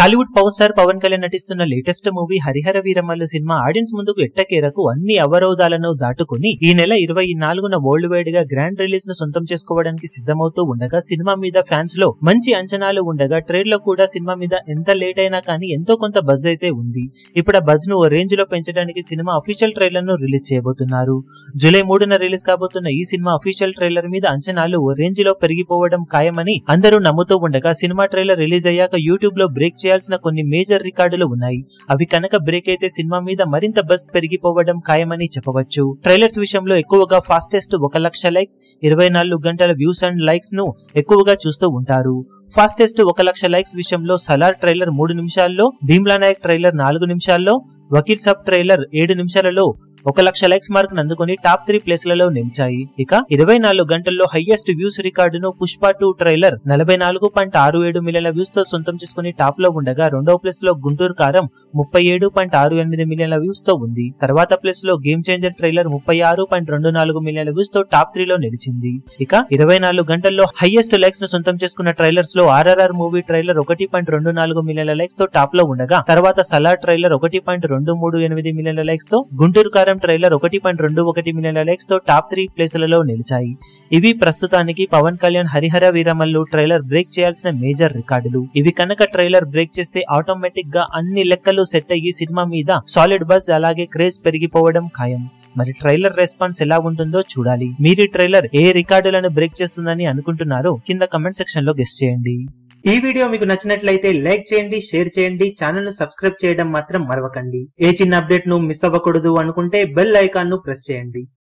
Tollywood power star Pawan Kalyan నటిస్తున్న latest movie Harihara Veeramallu cinema audience ముందుకు ఎట్టకేరకు అన్ని అవరోధాలను దాటుకుని ఈ నెల 24న వరల్డ్ వైడ్ గా గ్రాండ్ రిలీజ్ ను సొంతం చేసుకోవడానికి సిద్ధమవుతూ ఉండగా సినిమా మీద ఫ్యాన్స్ లో మంచి అంచనాలు ఉండగా ట్రేడ్ లో కూడా సినిమా మీద ఎంత లేట్ అయినా కానీ ఎంతో కొంత బజ్ అయితే ఉంది. ఇప్పుడు ఆ బజ్ ను ఓ రేంజ్ లో పెంచడానికి సినిమా అఫీషియల్ ట్రైలర్ ను రిలీజ్ చేయబోతున్నారు. జూలై 3న రిలీజ్ కాబోతున్న ఈ సినిమా అఫీషియల్ ట్రైలర్ మీద అంచనాలు ఓ రేంజ్ లో పెరిగిపోవడం ఖాయమని అందరూ నమ్ముతూ ఉండగా సినిమా ట్రైలర్ రిలీజ్ అయ్యాక యూట్యూబ్ లో బ్రేక్ చేయాల్సిన కొన్ని మేజర్ రికార్డులు ఉన్నాయి. అవి కనుక బ్రేక్ అయితే సినిమా మీద మరింత బజ్ పెరిగిపోవడం ఖాయమని చెప్పవచ్చు. ట్రైలర్స్ విషయంలో ఎక్కువగా ఫాస్టెస్ట్ 1 లక్ష లైక్స్, 24 గంటల వ్యూస్ అండ్ లైక్స్ ను ఎక్కువగా చూస్తూ ఉంటారు. ఫాస్టెస్ట్ 1 లక్ష లైక్స్ విషయంలో సలార్ ట్రైలర్ 3 నిమిషాల్లో, భీమ్లా నాయక్ ట్రైలర్ 4 నిమిషాల్లో, వకీల్ సాబ్ ట్రైలర్ 7 నిమిషాలలో 1 లక్ష లైక్స్ మార్క్ అందుకుని టాప్ 3 ప్లేస్లలో నిలిచాయి. ఇక 24 గంటల్లో హైయెస్ట్ వ్యూస్ రికార్డును పుష్ప 2 ట్రైలర్ 44.67 మిలియన్ల వ్యూస్ తో సొంతం చేసుకుని టాప్ లో ఉండగా రెండవ ప్లేస్ లో గుంటూరు కారం 37.68 మిలియన్ల వ్యూస్ తో ఉంది. తర్వాత ప్లేస్ లో గేమ్ చేంజర్ ట్రైలర్ 36.24 మిలియన్ల వ్యూస్ తో టాప్ 3 లో నిలిచింది. ఇక 24 గంటల్లో హైయెస్ట్ లైక్స్ ను సొంతం చేసుకున్న ట్రైలర్స్ లో ఆర్ఆర్ఆర్ మూవీ ట్రైలర్ 1.24 మిలియన్ల లైక్స్ తో టాప్ లో ఉండగా తర్వాత సలార్ ట్రైలర్ 1.238 మిలియన్ల లైక్స్ తో, గుంటూరు కారం ట్రైలర్ 1.21 మిలియన్ల లైక్స్ తో టాప్ 3 ప్లేసులలో నిలిచాయి. ఇవి ప్రస్తుతానికి పవన్ కళ్యాణ్ హరిహర వీరమల్లు ట్రైలర్ బ్రేక్ చేయాల్సిన మేజర్ రికార్డులు. ఇవి కనుక ట్రైలర్ బ్రేక్ చేస్తే ఆటోమేటిక్ గా అన్ని లెక్కలు సెట్ అయ్యి సినిమా మీద సాలిడ్ బజ్ అలాగే క్రేజ్ పెరిగిపోవడం ఖాయం. మరి ట్రైలర్ రెస్పాన్స్ ఎలా ఉంటుందో చూడాలి. మీరు ఈ ట్రైలర్ ఏ రికార్డులను బ్రేక్ చేస్తుందని అనుకుంటున్నారో కింద కమెంట్ సెక్షన్ లో గెస్ చేయండి. ఈ వీడియో మీకు నచ్చినట్లయితే లైక్ చేయండి, షేర్ చేయండి, ఛానల్ ను సబ్స్క్రైబ్ చేయడం మాత్రం మరవకండి. ఏ చిన్న అప్డేట్ ను మిస్ అవ్వకూడదు అనుకుంటే బెల్ ఐకాన్ ను ప్రెస్ చేయండి.